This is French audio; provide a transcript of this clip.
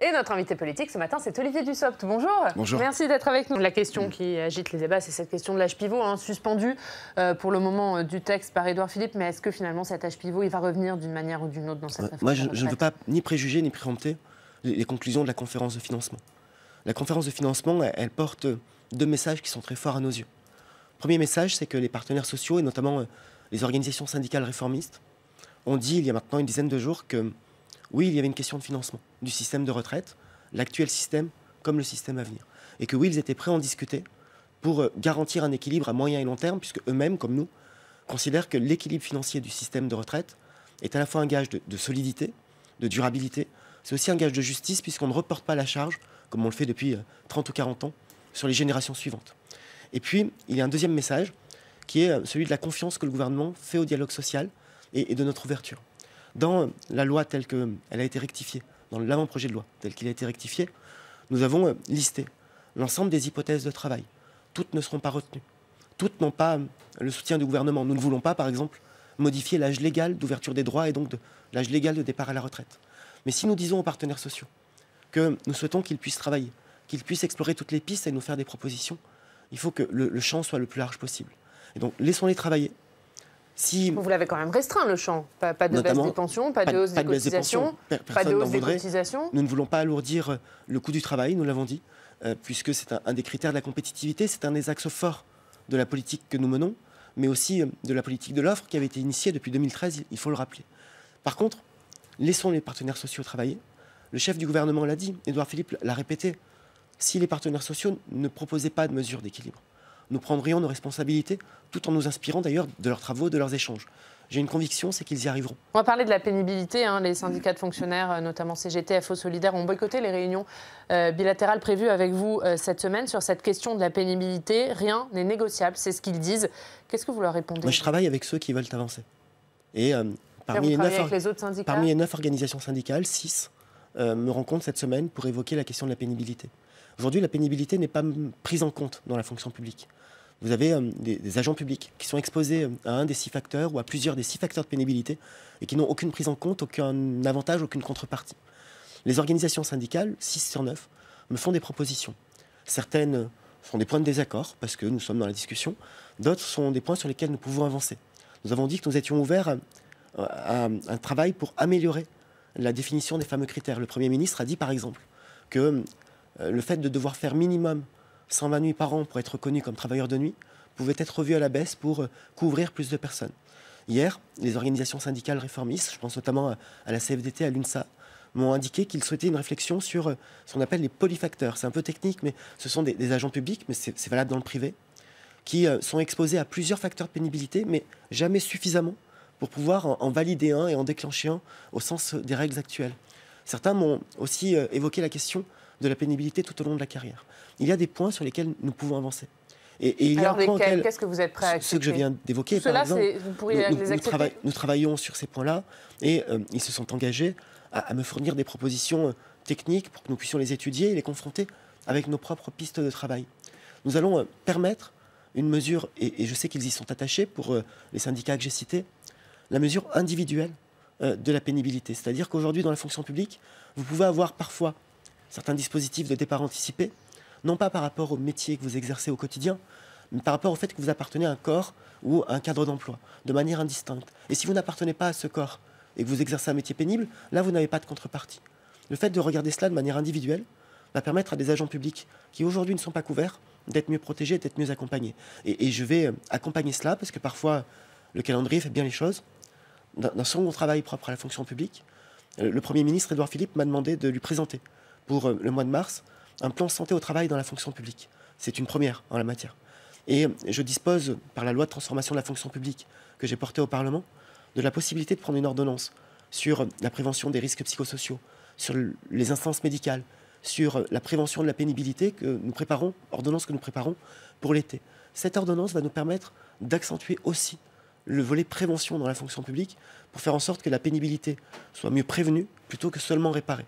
Et notre invité politique ce matin, c'est Olivier Dussopt. Bonjour. Bonjour. Merci d'être avec nous. La question qui agite les débats, c'est cette question de l'âge pivot, suspendu pour le moment du texte par Édouard Philippe. Mais est-ce que finalement cet âge pivot, il va revenir d'une manière ou d'une autre dans cette réforme? Moi, je ne veux pas ni préjuger ni préempter les conclusions de la conférence de financement. La conférence de financement, elle porte deux messages qui sont très forts à nos yeux. Le premier message, c'est que les partenaires sociaux, et notamment les organisations syndicales réformistes, ont dit il y a maintenant une dizaine de jours que oui, il y avait une question de financement du système de retraite, l'actuel système comme le système à venir. Et que oui, ils étaient prêts à en discuter pour garantir un équilibre à moyen et long terme, puisque eux-mêmes, comme nous, considèrent que l'équilibre financier du système de retraite est à la fois un gage de solidité, de durabilité, c'est aussi un gage de justice, puisqu'on ne reporte pas la charge, comme on le fait depuis 30 ou 40 ans, sur les générations suivantes. Et puis, il y a un deuxième message, qui est celui de la confiance que le gouvernement fait au dialogue social et de notre ouverture. Dans la loi telle qu'elle a été rectifiée, dans l'avant-projet de loi tel qu'il a été rectifié, nous avons listé l'ensemble des hypothèses de travail. Toutes ne seront pas retenues. Toutes n'ont pas le soutien du gouvernement. Nous ne voulons pas, par exemple, modifier l'âge légal d'ouverture des droits et donc l'âge légal de départ à la retraite. Mais si nous disons aux partenaires sociaux que nous souhaitons qu'ils puissent travailler, qu'ils puissent explorer toutes les pistes et nous faire des propositions, il faut que le champ soit le plus large possible. Et donc, laissons-les travailler. Si, vous l'avez quand même restreint, le champ. Pas de baisse des pensions, pas de hausse des cotisations, pas de hausse des cotisations. Nous ne voulons pas alourdir le coût du travail, nous l'avons dit, puisque c'est un des critères de la compétitivité, c'est un des axes forts de la politique que nous menons, mais aussi de la politique de l'offre qui avait été initiée depuis 2013, il faut le rappeler. Par contre, laissons les partenaires sociaux travailler. Le chef du gouvernement l'a dit, Édouard Philippe l'a répété, si les partenaires sociaux ne proposaient pas de mesures d'équilibre, nous prendrions nos responsabilités, tout en nous inspirant d'ailleurs de leurs travaux, de leurs échanges. J'ai une conviction, c'est qu'ils y arriveront. On va parler de la pénibilité. Les syndicats de fonctionnaires, notamment CGT, FO Solidaire, ont boycotté les réunions bilatérales prévues avec vous cette semaine sur cette question de la pénibilité. Rien n'est négociable, c'est ce qu'ils disent. Qu'est-ce que vous leur répondez? Moi, je travaille avec ceux qui veulent avancer. Et parmi les 9 organisations syndicales, 6 me rencontrent cette semaine pour évoquer la question de la pénibilité. Aujourd'hui, la pénibilité n'est pas prise en compte dans la fonction publique. Vous avez des agents publics qui sont exposés à un des 6 facteurs ou à plusieurs des 6 facteurs de pénibilité et qui n'ont aucune prise en compte, aucun avantage, aucune contrepartie. Les organisations syndicales, 6 sur 9, me font des propositions. Certaines sont des points de désaccord parce que nous sommes dans la discussion. D'autres sont des points sur lesquels nous pouvons avancer. Nous avons dit que nous étions ouverts à un travail pour améliorer la définition des fameux critères. Le Premier ministre a dit par exemple que le fait de devoir faire minimum 120 nuits par an pour être reconnu comme travailleur de nuit pouvait être revu à la baisse pour couvrir plus de personnes. Hier, les organisations syndicales réformistes, je pense notamment à la CFDT, à l'UNSA, m'ont indiqué qu'ils souhaitaient une réflexion sur ce qu'on appelle les polyfacteurs. C'est un peu technique, mais ce sont des agents publics, mais c'est valable dans le privé, qui sont exposés à plusieurs facteurs de pénibilité, mais jamais suffisamment pour pouvoir en valider un et en déclencher un au sens des règles actuelles. Certains m'ont aussi évoqué la question de la pénibilité tout au long de la carrière. Il y a des points sur lesquels nous pouvons avancer. Et il y a un point qu'est-ce que vous êtes prêt à accepter? Ceux que je viens d'évoquer, par exemple, nous travaillons sur ces points-là et ils se sont engagés à me fournir des propositions techniques pour que nous puissions les étudier et les confronter avec nos propres pistes de travail. Nous allons permettre une mesure, et je sais qu'ils y sont attachés pour les syndicats que j'ai cités, la mesure individuelle de la pénibilité. C'est-à-dire qu'aujourd'hui, dans la fonction publique, vous pouvez avoir parfois certains dispositifs de départ anticipé, non pas par rapport au métier que vous exercez au quotidien, mais par rapport au fait que vous appartenez à un corps ou à un cadre d'emploi, de manière indistincte. Et si vous n'appartenez pas à ce corps et que vous exercez un métier pénible, là, vous n'avez pas de contrepartie. Le fait de regarder cela de manière individuelle va permettre à des agents publics qui aujourd'hui ne sont pas couverts d'être mieux protégés, d'être mieux accompagnés. Et je vais accompagner cela parce que parfois, le calendrier fait bien les choses. Dans son travail propre à la fonction publique, le Premier ministre, Édouard Philippe, m'a demandé de lui présenter pour le mois de mars un plan santé au travail dans la fonction publique. C'est une première en la matière. Et je dispose, par la loi de transformation de la fonction publique que j'ai portée au Parlement, de la possibilité de prendre une ordonnance sur la prévention des risques psychosociaux, sur les instances médicales, sur la prévention de la pénibilité ordonnance que nous préparons pour l'été. Cette ordonnance va nous permettre d'accentuer aussi le volet prévention dans la fonction publique pour faire en sorte que la pénibilité soit mieux prévenue plutôt que seulement réparée.